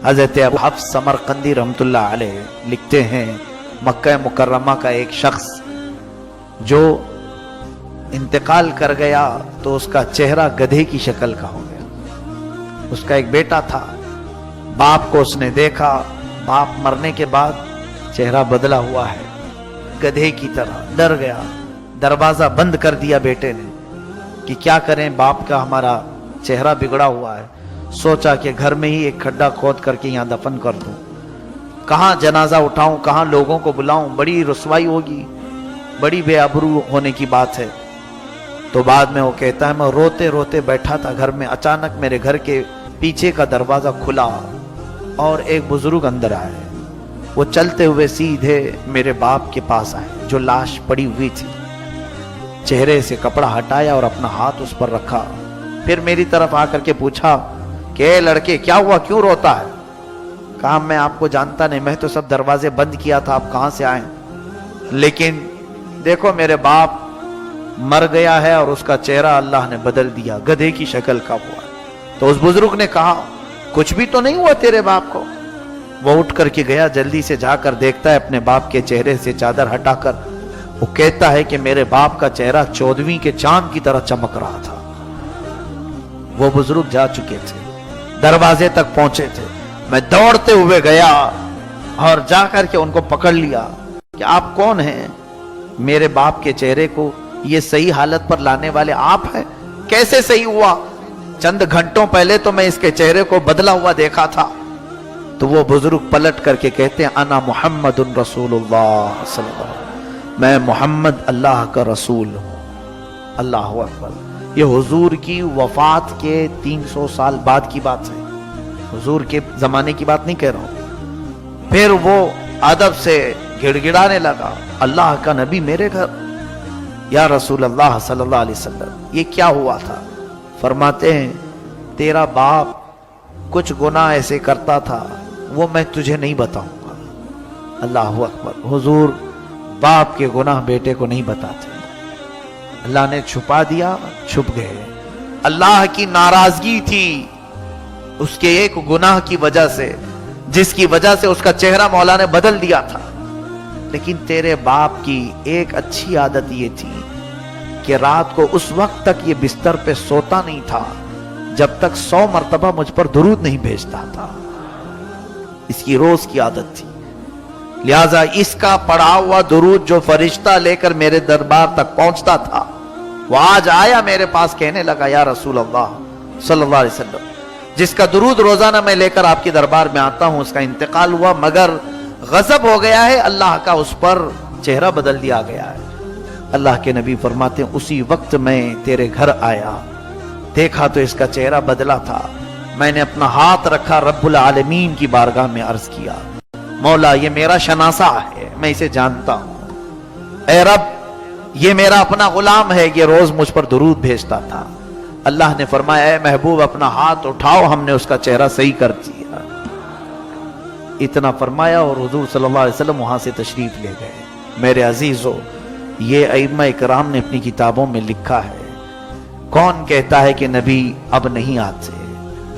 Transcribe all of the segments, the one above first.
حضرت ابو حفص سمرقندی رحمتullah علیہ لکھتے ہیں مکہ مکرمہ کا ایک شخص جو انتقال کر گیا تو اس کا چہرہ گدھے کی شکل کا ہو گیا۔ اس کا ایک بیٹا تھا، باپ کو اس نے دیکھا، باپ مرنے کے بعد چہرہ بدلا ہوا ہے گدھے کی طرح، ڈر گیا، دروازہ بند کر دیا بیٹے نے کہ کیا کریں، باپ کا ہمارا چہرہ بگڑا ہوا ہے۔ سوچا کہ گھر میں ہی ایک کھڈا کھود کر کے یہاں دفن کر دوں، کہاں جنازہ اٹھاؤں، کہاں لوگوں کو بلاؤں، بڑی رسوائی ہوگی، بڑی بے آبرو ہونے کی بات ہے۔ تو بعد میں وہ کہتا ہے میں روتے روتے بیٹھا تھا گھر میں، اچانک میرے گھر کے پیچھے کا دروازہ کھلا اور ایک بزرگ اندر آئے۔ وہ چلتے ہوئے سیدھے میرے باپ کے پاس آئے جو لاش پڑی ہوئی تھی، چہرے سے کپڑا ہٹایا اور اپنا ہاتھ اس پر رکھا، پھر میری طرف آ کر کے پوچھا کہ اے لڑکے کیا ہوا، کیوں روتا ہے؟ کہا میں آپ کو جانتا نہیں، میں تو سب دروازے بند کیا تھا، آپ کہاں سے آئے؟ لیکن دیکھو میرے باپ مر گیا ہے اور اس کا چہرہ اللہ نے بدل دیا، گدھے کی شکل کا ہوا۔ تو اس بزرگ نے کہا کچھ بھی تو نہیں ہوا تیرے باپ کو؟ وہ اٹھ کر کے گیا، جلدی سے جا کر دیکھتا ہے اپنے باپ کے چہرے سے چادر ہٹا کر، وہ کہتا ہے کہ میرے باپ کا چہرہ 14ویں کے چاند کی طرح چمک رہا تھا۔ وہ بزرگ جا چکے تھے، دروازے تک پہنچے تھے، میں دوڑتے ہوئے گیا اور جا کر کے ان کو پکڑ لیا کہ آپ کون ہیں؟ میرے باپ کے چہرے کو یہ صحیح حالت پر لانے والے آپ ہیں؟ کیسے صحیح ہوا؟ چند گھنٹوں پہلے تو میں اس کے چہرے کو بدلا ہوا دیکھا تھا۔ تو وہ بزرگ پلٹ کر کے کہتے ہیں انا محمد رسول اللہ صلی اللہ علیہ وسلم، میں محمد اللہ کا رسول ہوں۔ اللہ اکبر۔ یہ حضور کی وفات کے 300 سال بعد کی بات ہے، حضور کے زمانے کی بات نہیں کہہ رہا ہوں۔ پھر وہ ادب سے گڑ گڑانے لگا، اللہ کا نبی میرے گھر، یا رسول اللہ صلی اللہ علیہ وسلم یہ کیا ہوا تھا؟ فرماتے ہیں تیرا باپ کچھ گناہ ایسے کرتا تھا وہ میں تجھے نہیں بتاؤں گا۔ اللہ اکبر۔ حضور باپ کے گناہ بیٹے کو نہیں بتاتے، اللہ نے چھپا دیا، چھپ گئے۔ اللہ کی ناراضگی تھی اس کے ایک گناہ کی وجہ سے، جس کی وجہ سے اس کا چہرہ مولا نے بدل دیا تھا، لیکن تیرے باپ کی ایک اچھی عادت یہ تھی کہ رات کو اس وقت تک یہ بستر پہ سوتا نہیں تھا جب تک 100 مرتبہ مجھ پر درود نہیں بھیجتا تھا۔ اس کی روز کی عادت تھی، لہذا اس کا پڑھا ہوا درود جو فرشتہ لے کر میرے دربار تک پہنچتا تھا، وہ آج آیا میرے پاس کہنے لگا یا رسول اللہ صلی اللہ علیہ وسلم، جس کا درود روزانہ میں لے کر آپ کے دربار میں آتا ہوں، اس کا انتقال ہوا، مگر غضب ہو گیا ہے اللہ کا، اس پر چہرہ بدل دیا گیا ہے۔ اللہ کے نبی فرماتے ہیں اسی وقت میں تیرے گھر آیا، دیکھا تو اس کا چہرہ بدلا تھا، میں نے اپنا ہاتھ رکھا، رب العالمین کی بارگاہ میں عرض کیا مولا یہ میرا شناسہ ہے، میں اسے جانتا ہوں، اے رب یہ میرا اپنا غلام ہے، یہ روز مجھ پر درود بھیجتا تھا۔ اللہ نے فرمایا اے محبوب اپنا ہاتھ اٹھاؤ، ہم نے اس کا چہرہ صحیح کر دیا۔ اتنا فرمایا اور حضور صلی اللہ علیہ وسلم وہاں سے تشریف لے گئے۔ میرے عزیزو، یہ ائمہ اکرام نے اپنی کتابوں میں لکھا ہے۔ کون کہتا ہے کہ نبی اب نہیں آتے؟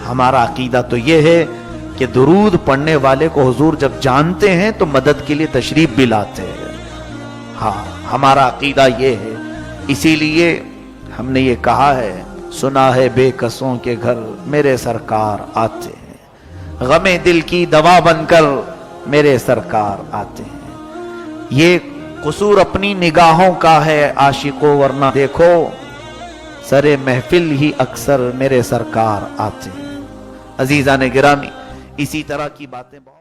ہمارا عقیدہ تو یہ ہے کہ درود پڑھنے والے کو حضور جب جانتے ہیں تو مدد کے لیے تشریف بھی لاتے ہیں۔ ہاں ہمارا عقیدہ یہ ہے، اسی لیے ہم نے یہ کہا ہے سنا ہے بے کسوں کے گھر میرے سرکار آتے ہیں، غم دل کی دوا بن کر میرے سرکار آتے ہیں۔ یہ قصور اپنی نگاہوں کا ہے عاشقوں، ورنہ دیکھو سرے محفل ہی اکثر میرے سرکار آتے ہیں۔ عزیزان گرامی، اسی طرح کی باتیں بہت